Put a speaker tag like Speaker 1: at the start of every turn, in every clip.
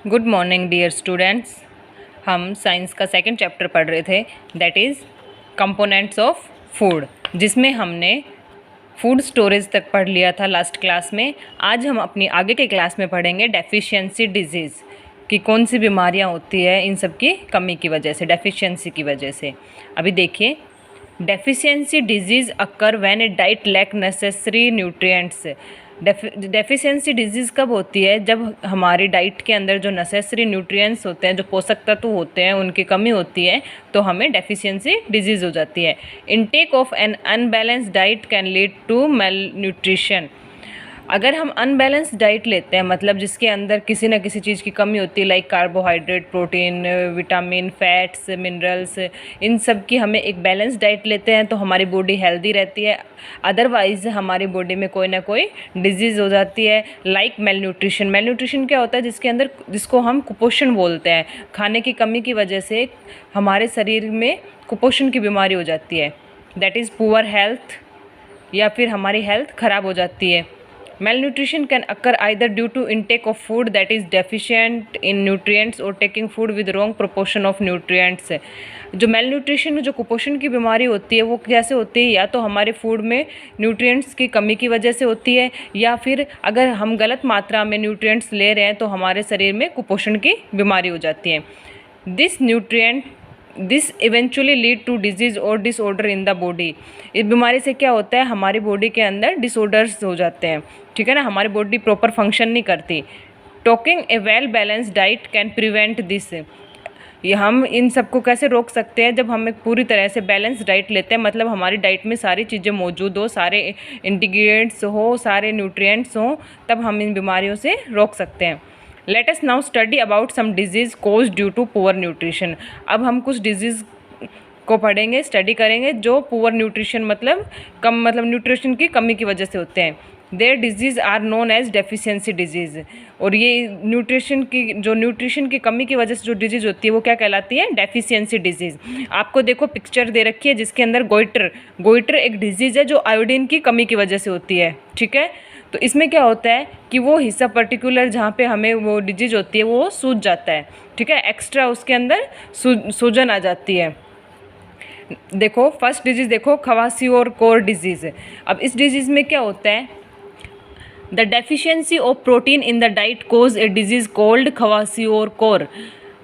Speaker 1: Good morning dear students. हम science का second chapter पढ़ रहे थे, that is components of food, जिसमें हमने फूड स्टोरेज तक पढ़ लिया था लास्ट क्लास में। आज हम अपनी आगे के क्लास में पढ़ेंगे डेफिशिएंसी डिजीज़ कि कौन सी बीमारियां होती है इन सब की कमी की वजह से, डेफिशिएंसी की वजह से। अभी देखिए, deficiency disease occur when a diet lack necessary nutrients. Deficiency disease कब होती है? जब हमारी डाइट के अंदर जो नेसेसरी न्यूट्रिएंट्स होते हैं, जो पोषक तत्व होते हैं, उनकी कमी होती है, तो हमें डेफिशिएंसी डिजीज़ हो जाती है। Intake of an unbalanced diet can lead to malnutrition. अगर हम अनबैलेंस डाइट लेते हैं, मतलब जिसके अंदर किसी न किसी चीज़ की कमी होती है, like carbohydrate, protein, vitamin, fats, minerals, इन सब की हमें एक बैलेंस डाइट लेते हैं तो हमारी बॉडी हेल्दी रहती है। अदरवाइज़ हमारी बॉडी में कोई ना कोई डिजीज़ हो जाती है, like mail nutrition. Mail nutrition क्या होता है? जिसको हम कुपोषण बोलते हैं। खाने की कमी की वजह से हमारे शरीर में कुपोषण की बीमारी हो जाती है, दैट इज़ पुअर हेल्थ, या फिर हमारी हेल्थ ख़राब हो जाती है। Malnutrition can occur either due to intake of food that is deficient in nutrients or taking food with wrong proportion of nutrients। जो malnutrition, जो कुपोषण की बीमारी होती है, वो कैसे होती है? या तो हमारे फूड में न्यूट्रिएंट्स की कमी की वजह से होती है, या फिर अगर हम गलत मात्रा में न्यूट्रिएंट्स ले रहे हैं तो हमारे शरीर में कुपोषण की बीमारी हो जाती है। This eventually lead to disease or disorder in the body. इस बीमारी से क्या होता है? हमारी बॉडी के अंदर डिसऑर्डर्स हो जाते हैं, ठीक है ना। हमारी बॉडी प्रॉपर फंक्शन नहीं करती। Talking A well balanced diet can prevent this. ये हम इन सबको कैसे रोक सकते हैं? जब हम एक पूरी तरह से बैलेंस डाइट लेते हैं, मतलब हमारी डाइट में सारी चीज़ें मौजूद हो, सारे इंग्रेडिएंट्स हो, सारे न्यूट्रिएंट्स हों, तब हम इन बीमारियों से रोक सकते हैं। Let us now study about some disease cause due to poor nutrition. अब हम कुछ डिजीज़ को पढ़ेंगे, स्टडी करेंगे जो पुअर न्यूट्रिशन मतलब न्यूट्रिशन की कमी की वजह से होते हैं। There disease are known as deficiency disease. और ये न्यूट्रिशन की कमी की वजह से जो डिजीज़ होती है वो क्या कहलाती है? Deficiency disease. आपको देखो पिक्चर दे रखी है जिसके अंदर गोइटर एक डिजीज़ है जो आयोडीन की कमी की वजह से होती है, ठीक है। तो इसमें क्या होता है कि वो हिस्सा पर्टिकुलर जहाँ पे हमें वो डिजीज़ होती है वो सूज जाता है, ठीक है। एक्स्ट्रा उसके अंदर सूजन आ जाती है। देखो फर्स्ट डिजीज़ देखो, क्वाशियोर डिजीज़। अब इस डिजीज़ में क्या होता है? The deficiency of protein in the diet causes a disease called kwashiorkor.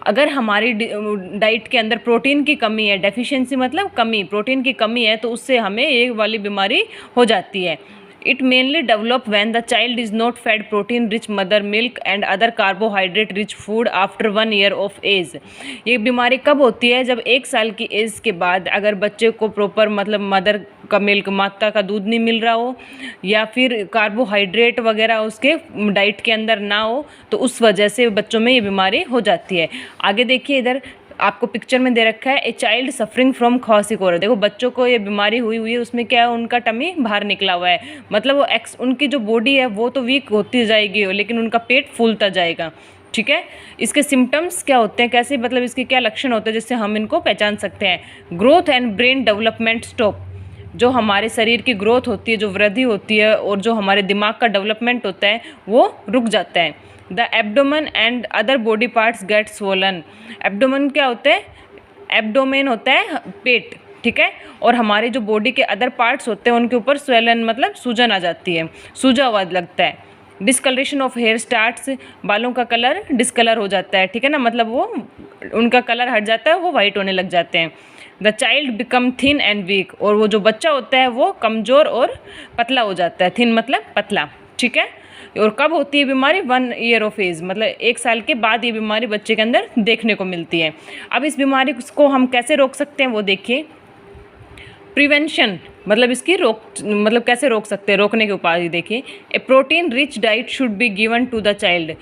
Speaker 1: अगर हमारी डाइट के अंदर प्रोटीन की कमी है, डेफिशिएंसी मतलब कमी, प्रोटीन की कमी है, तो उससे हमें ये वाली बीमारी हो जाती है। It mainly develop when the child is not fed protein rich mother milk and other carbohydrate rich food after 1 year of age। ये बीमारी कब होती है? जब 1 साल की एज के बाद अगर बच्चे को प्रॉपर मतलब मदर का मिल्क, माता का दूध नहीं मिल रहा हो, या फिर कार्बोहाइड्रेट वगैरह उसके डाइट के अंदर ना हो, तो उस वजह से बच्चों में ये बीमारी हो जाती है। आगे देखिए, इधर आपको पिक्चर में दे रखा है ए चाइल्ड सफरिंग फ्रॉम क्वाशियोर। देखो बच्चों को ये बीमारी हुई है, उसमें क्या है? उनका टमी बाहर निकला हुआ है, मतलब वो उनकी जो बॉडी है वो तो वीक होती जाएगी, लेकिन उनका पेट फूलता जाएगा, ठीक है। इसके सिम्टम्स क्या होते हैं, कैसे मतलब इसके क्या लक्षण होते हैं जिससे हम इनको पहचान सकते हैं? Growth and brain development stop. जो हमारे शरीर की ग्रोथ होती है, जो वृद्धि होती है, और जो हमारे दिमाग का डेवलपमेंट होता है वो रुक जाता है। The abdomen and other body parts get swollen. Abdomen क्या होता है? एब्डोमेन होता है पेट, ठीक है। और हमारे जो बॉडी के अदर पार्ट्स होते हैं उनके ऊपर स्वेलन मतलब सूजन आ जाती है, सूजा हुआ लगता है। Discoloration of hair starts. बालों का कलर डिस्कलर हो जाता है, ठीक है ना, मतलब वो उनका कलर हट जाता है, वो वाइट होने लग जाते हैं। The child become thin and weak. और वो जो बच्चा होता है वो कमज़ोर और पतला हो जाता है। थिन मतलब पतला, ठीक है। और कब होती है बीमारी? 1 ईयर ऑफ एज, मतलब 1 साल के बाद ये बीमारी बच्चे के अंदर देखने को मिलती है। अब इस बीमारी को हम कैसे रोक सकते हैं वो देखिए। प्रिवेंशन मतलब इसकी कैसे रोक सकते हैं, रोकने के उपाय देखिए। A protein rich diet should be given to the child.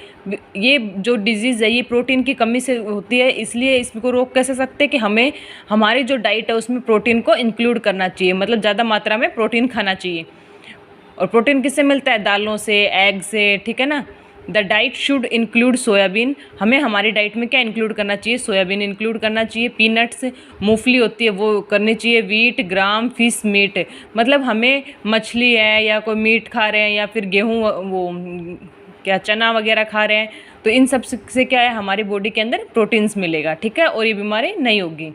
Speaker 1: ये जो डिजीज़ है ये प्रोटीन की कमी से होती है, इसलिए इसको रोक कैसे सकते हैं कि हमें हमारी जो डाइट है उसमें प्रोटीन को इंक्लूड करना चाहिए, मतलब ज़्यादा मात्रा में प्रोटीन खाना चाहिए। और प्रोटीन किससे मिलता है? दालों से, एग से, ठीक है ना। The diet should include soybean. हमें हमारी डाइट में क्या इंक्लूड करना चाहिए? सोयाबीन इंक्लूड करना चाहिए। पीनट्स, मूंगफली होती है वो करनी चाहिए। वीट, ग्राम, फिश मीट, मतलब हमें मछली है या कोई मीट खा रहे हैं या फिर गेहूँ, वो क्या चना वगैरह खा रहे हैं, तो इन सब से क्या है हमारी बॉडी के अंदर प्रोटीन्स मिलेगा, ठीक है, और ये बीमारी नहीं होगी।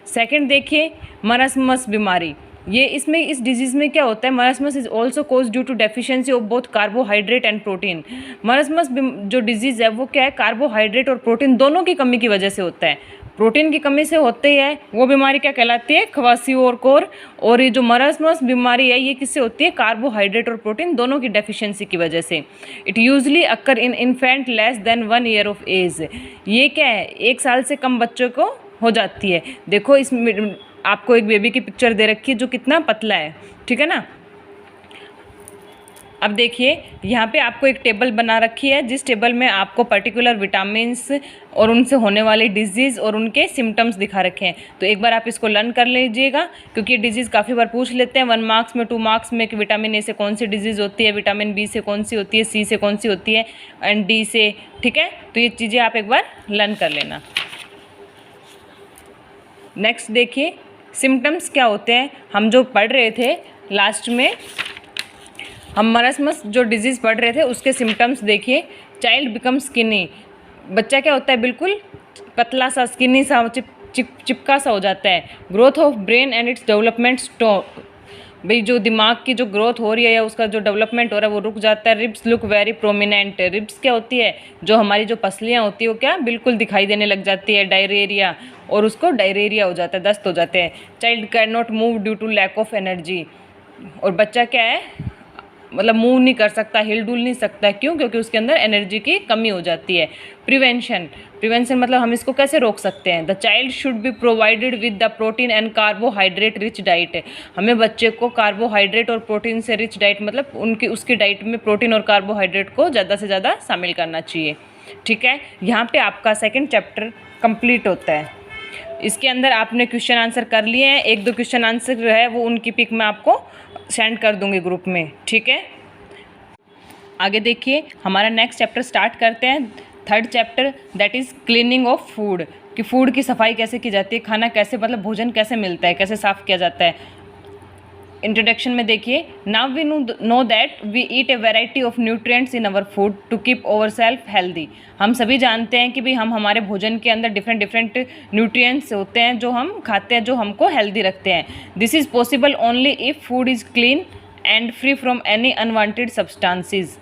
Speaker 1: सेकंड देखिए मरसमस बीमारी, ये इसमें इस डिजीज़ में क्या होता है, marasmus is also caused due to deficiency of both carbohydrate and protein. Marasmus जो डिजीज़ है वो क्या है, कार्बोहाइड्रेट और प्रोटीन दोनों की कमी की वजह से होता है। प्रोटीन की कमी से होते ही है वो बीमारी क्या कहलाती है, क्वासिओरकोर। और ये जो मरसमस बीमारी है ये किससे होती है, कार्बोहाइड्रेट और प्रोटीन दोनों की डेफिशिएंसी की वजह से। It usually occur in infant less than 1 year of age. ये क्या है, 1 साल से कम बच्चों को हो जाती है। देखो इसमें आपको एक बेबी की पिक्चर दे रखी है जो कितना पतला है, ठीक है ना। अब देखिए यहाँ पे आपको एक टेबल बना रखी है, जिस टेबल में आपको पर्टिकुलर विटामिन्स और उनसे होने वाली डिजीज़ और उनके सिम्टम्स दिखा रखे हैं। तो एक बार आप इसको लर्न कर लीजिएगा, क्योंकि ये डिजीज़ काफ़ी बार पूछ लेते हैं 1 मार्क्स में 2 मार्क्स में कि विटामिन ए से कौन सी डिजीज़ होती है, विटामिन बी से कौन सी होती है, सी से कौन सी होती है एंड डी से, ठीक है। तो ये चीज़ें आप एक बार लर्न कर लेना। नेक्स्ट देखिए सिम्टम्स क्या होते हैं, हम जो पढ़ रहे थे लास्ट में, हम मरसमस जो डिजीज़ पढ़ रहे थे उसके सिम्टम्स देखिए। चाइल्ड बिकम स्किनी, बच्चा क्या होता है, बिल्कुल पतला सा, स्किनी सा, चिपका सा हो जाता है। Growth of brain and its development stop, भाई जो दिमाग की जो ग्रोथ हो रही है या उसका जो डेवलपमेंट हो रहा है वो रुक जाता है। Ribs look very prominent, ribs क्या होती है, जो हमारी जो पसलियाँ होती है वो क्या बिल्कुल दिखाई देने लग जाती है। डायरिया, और उसको डायरिया हो जाता है, दस्त हो जाते हैं। Child can not move due to lack of energy, और बच्चा क्या है, मतलब मूव नहीं कर सकता, हिल डुल नहीं सकता, क्यों, क्योंकि उसके अंदर एनर्जी की कमी हो जाती है। प्रिवेंशन, प्रिवेंशन मतलब हम इसको कैसे रोक सकते हैं। The child should be provided with the protein and carbohydrate rich diet, हमें बच्चे को कार्बोहाइड्रेट और प्रोटीन से रिच डाइट, मतलब उसकी डाइट में प्रोटीन और कार्बोहाइड्रेट को ज़्यादा से ज़्यादा शामिल करना चाहिए, ठीक है। यहाँ पे आपका सेकेंड चैप्टर कंप्लीट होता है। इसके अंदर आपने क्वेश्चन आंसर कर लिए हैं, 1-2 क्वेश्चन आंसर है वो उनकी पिक मैं आपको सेंड कर दूंगी ग्रुप में, ठीक है। आगे देखिए हमारा नेक्स्ट चैप्टर स्टार्ट करते हैं, third chapter, that is cleaning of food, कि फूड की सफाई कैसे की जाती है, खाना कैसे, मतलब भोजन कैसे मिलता है, कैसे साफ़ किया जाता है। इंट्रोडक्शन में देखिए, now we know that we eat a variety of nutrients in our food to keep our self healthy. हम सभी जानते हैं कि भाई हम हमारे भोजन के अंदर डिफरेंट न्यूट्रिएंट्स होते हैं जो हम खाते हैं, जो हमको हेल्दी रखते हैं। This is possible only if food is clean and free from any unwanted substances.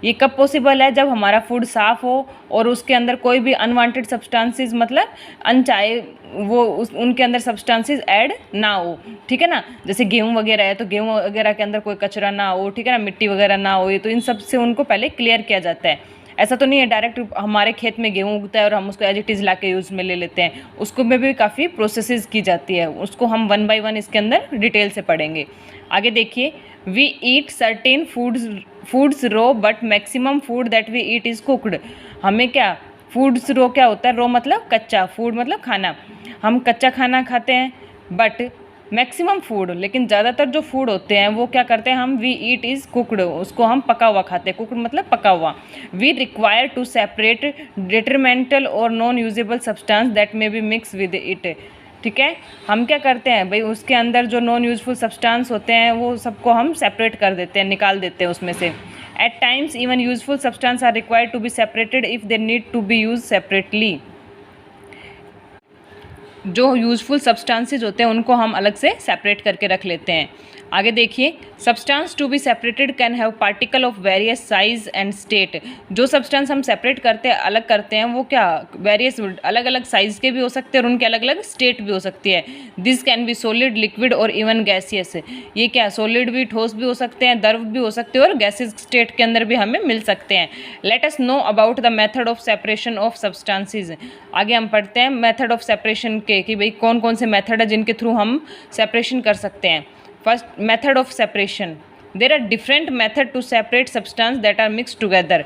Speaker 1: ये कब पॉसिबल है, जब हमारा फूड साफ़ हो और उसके अंदर कोई भी अनवांटेड सब्सटेंसेस, मतलब अनचाहे वो उनके अंदर सब्सटेंसेस ऐड ना हो, ठीक है ना। जैसे गेहूँ वगैरह है तो गेहूँ वगैरह के अंदर कोई कचरा ना हो, ठीक है ना, मिट्टी वगैरह ना हो, तो इन सब से उनको पहले क्लियर किया जाता है। ऐसा तो नहीं है डायरेक्ट हमारे खेत में गेहूँ उगता है और हम उसको एज इट इज़ ला के यूज़ में ले लेते हैं, उसको में भी काफ़ी प्रोसेसेस की जाती है, उसको हम 1 बाय 1 इसके अंदर डिटेल से पढ़ेंगे। आगे देखिए, we eat certain foods raw but maximum food that we eat is cooked. हमें क्या, फूड्स रो क्या होता है, रो मतलब कच्चा, फूड मतलब खाना, हम कच्चा खाना खाते हैं, बट मैक्सिमम फूड, लेकिन ज़्यादातर जो फूड होते हैं वो क्या करते हैं हम, वी ईट इज़ कुकड, उसको हम पका हुआ खाते हैं, कुकड मतलब पका हुआ। We require to separate detrimental और non usable substance that may be mixed with it, ठीक है। हम क्या करते हैं भाई, उसके अंदर जो नॉन यूजफुल सब्सटेंस होते हैं वो सबको हम सेपरेट कर देते हैं, निकाल देते हैं उसमें से। At times even useful substance are required to be separated if they need to be use separately. जो यूजफुल सब्सटेंसेज होते हैं उनको हम अलग से सेपरेट करके रख लेते हैं। आगे देखिए, substance to be separated can have particle of various size and state. जो सब्सटेंस हम सेपरेट करते हैं, अलग करते हैं, वो क्या वेरियस अलग अलग साइज के भी हो सकते हैं और उनके अलग अलग स्टेट भी हो सकती है। This can be solid, liquid और इवन गैसियस। ये क्या, सॉलिड भी, ठोस भी हो सकते हैं, द्रव भी हो सकते हैं और गैसियस स्टेट के अंदर भी हमें मिल सकते हैं। Let us know about the method of separation of substances. आगे हम पढ़ते हैं मेथड ऑफ सेपरेशन के, कि भाई कौन कौन से मेथड है जिनके थ्रू हम सेपरेशन कर सकते हैं। First, method of separation. There are different method to separate substance that are mix together.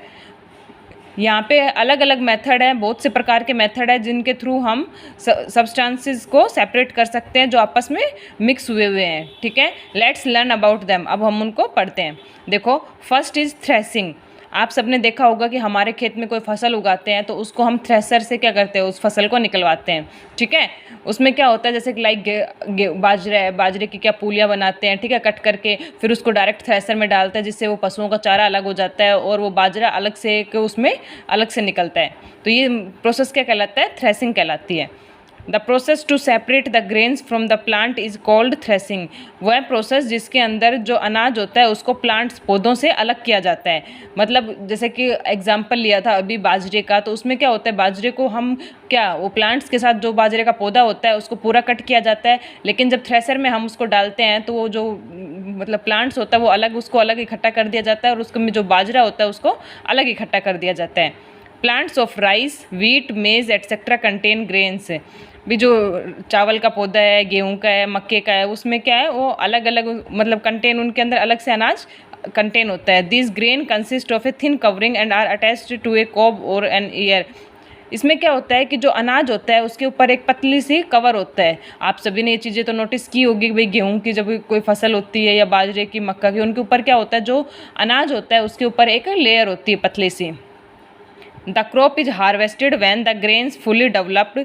Speaker 1: यहाँ पे अलग अलग मेथड है, बहुत से प्रकार के मेथड है जिनके थ्रू हम सब्सटेंसेस को सेपरेट कर सकते हैं जो आपस में मिक्स हुए हुए हैं, ठीक है। Let's learn about them. अब हम उनको पढ़ते हैं। देखो, फर्स्ट इज थ्रेसिंग। आप सबने देखा होगा कि हमारे खेत में कोई फसल उगाते हैं तो उसको हम थ्रेसर से क्या करते हैं, उस फसल को निकलवाते हैं, ठीक है। उसमें क्या होता है, जैसे कि लाइक बाजरा है, बाजरे की क्या पूलियाँ बनाते हैं, ठीक है, कट करके फिर उसको डायरेक्ट थ्रेसर में डालते हैं, जिससे वो पशुओं का चारा अलग हो जाता है और वो बाजरा अलग से उसमें अलग से निकलता है। तो ये प्रोसेस क्या कहलाता है, थ्रेसिंग कहलाती है। The process to separate the grains from the plant is called threshing. वह प्रोसेस जिसके अंदर जो अनाज होता है उसको प्लांट्स पौधों से अलग किया जाता है। मतलब जैसे कि एग्जांपल लिया था अभी बाजरे का, तो उसमें क्या होता है, बाजरे को हम क्या वो प्लांट्स के साथ जो बाजरे का पौधा होता है उसको पूरा कट किया जाता है, लेकिन जब थ्रेसर में हम उसको डालते हैं तो वो जो मतलब प्लांट्स होता है वो अलग, उसको अलग इकट्ठा कर दिया जाता है और उसमें जो बाजरा होता है उसको अलग इकट्ठा कर दिया जाता है। प्लांट्स ऑफ राइस, व्हीट, मेज एटसेट्रा कंटेन ग्रेन्स। भी जो चावल का पौधा है, गेहूं का है, मक्के का है, उसमें क्या है वो अलग अलग मतलब कंटेन, उनके अंदर अलग से अनाज कंटेन होता है। This grain consist of a thin covering and are attached to a cob or an ear. इसमें क्या होता है कि जो अनाज होता है उसके ऊपर एक पतली सी कवर होता है। आप सभी ने ये चीज़ें तो नोटिस की होगी, भाई गेहूं की जब कोई फसल होती है या बाजरे की, मक्का की, उनके ऊपर क्या होता है, जो अनाज होता है उसके ऊपर एक लेयर होती है पतली सी। The crop is harvested when the grains fully developed.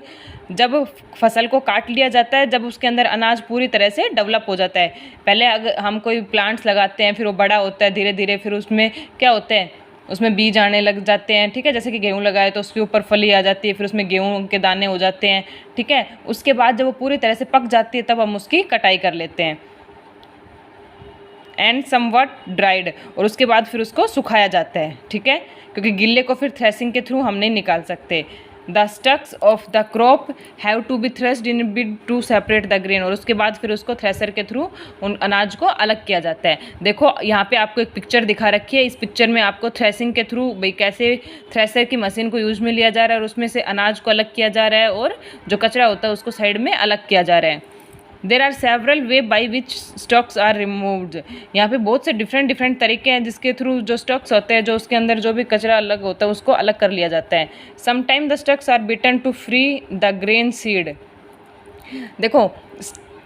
Speaker 1: जब फसल को काट लिया जाता है, जब उसके अंदर अनाज पूरी तरह से डेवलप हो जाता है। पहले अगर हम कोई प्लांट्स लगाते हैं, फिर वो बड़ा होता है धीरे धीरे, फिर उसमें क्या होता है, उसमें बीज आने लग जाते हैं, ठीक है। जैसे कि गेहूं लगाए तो उसके ऊपर फली आ जाती है, फिर उसमें गेहूं के दाने हो जाते हैं, ठीक है। उसके बाद जब वो पूरी तरह से पक जाती है तब हम उसकी कटाई कर लेते हैं। एंड समवट ड्राइड, और उसके बाद फिर उसको सुखाया जाता है, ठीक है, क्योंकि गिल्ले को फिर थ्रेसिंग के थ्रू हम नहीं निकाल सकते। The stalks of the crop have to be threshed in bid to separate the grain, और उसके बाद फिर उसको थ्रेसर के थ्रू उन अनाज को अलग किया जाता है। देखो यहाँ पे आपको एक पिक्चर दिखा रखी है, इस पिक्चर में आपको थ्रेसिंग के थ्रू भाई कैसे थ्रेसर की मशीन को यूज में लिया जा रहा है और उसमें से अनाज को अलग किया जा रहा है और जो कचरा होता है उसको साइड में अलग किया जा रहा है। There are several way by which stalks are removed. यहाँ पे बहुत से डिफरेंट तरीके हैं जिसके थ्रू जो स्टॉक्स होते हैं, जो उसके अंदर जो भी कचरा अलग होता है उसको अलग कर लिया जाता है। Sometime the stalks are beaten to free the grain seed. देखो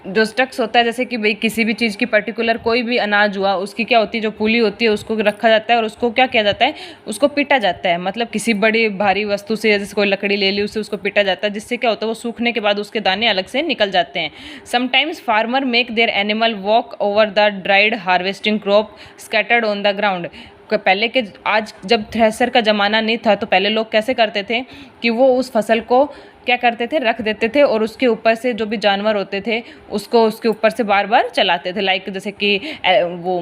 Speaker 1: जो स्टक्स होता है, जैसे कि भाई किसी भी चीज़ की पर्टिकुलर कोई भी अनाज हुआ, उसकी क्या होती है, जो पुली होती है उसको रखा जाता है और उसको क्या किया जाता है, उसको पीटा जाता है। मतलब किसी बड़ी भारी वस्तु से, जैसे कोई लकड़ी ले ली, उससे उसको पीटा जाता है, जिससे क्या होता है वो सूखने के बाद उसके दाने अलग से निकल जाते हैं। Sometimes farmer make their animal walk over the dried harvesting crop scattered on the ground. पहले के, आज जब थ्रेसर का ज़माना नहीं था तो पहले लोग कैसे करते थे कि वो उस फसल को क्या करते थे, रख देते थे और उसके ऊपर से जो भी जानवर होते थे उसको उसके ऊपर से बार बार चलाते थे। लाइक जैसे कि वो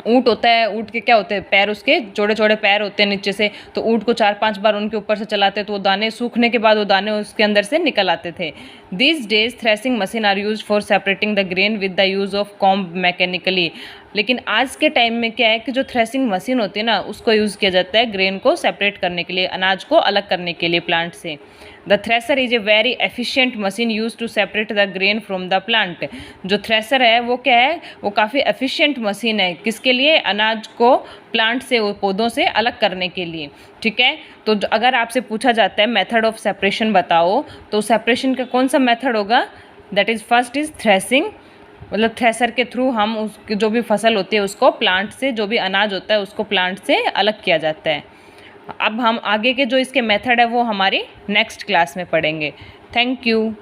Speaker 1: ऊँट होता है, ऊँट के क्या होते हैं पैर, उसके चौड़े चौड़े पैर होते हैं नीचे से, तो ऊँट को 4-5 बार उनके ऊपर से चलाते तो वो दाने सूखने के बाद वो दाने उसके अंदर से निकल आते थे। These days threshing machine are use for separating the grain with the use of comb mechanically. लेकिन आज के टाइम में क्या है कि जो थ्रेसिंग मशीन होती है ना, उसको यूज़ किया जाता है ग्रेन को सेपरेट करने के लिए, अनाज को अलग करने के लिए प्लांट से। The thresher is a very efficient machine use to separate the grain from the plant. जो थ्रेसर है वो क्या है, वो काफ़ी एफिशिएंट मशीन है, किसके लिए, अनाज को प्लांट से, पौधों से अलग करने के लिए, ठीक है। तो अगर आपसे पूछा जाता है मेथड ऑफ सेपरेशन बताओ, तो सेपरेशन का कौन सा मेथड होगा, that is first is threshing. मतलब थ्रेसर के थ्रू हम उसकी जो भी फसल होती है उसको प्लांट से, जो भी अनाज होता है उसको प्लांट से अलग किया जाता है। अब हम आगे के जो इसके मेथड है वो हमारी नेक्स्ट क्लास में पढ़ेंगे। Thank you.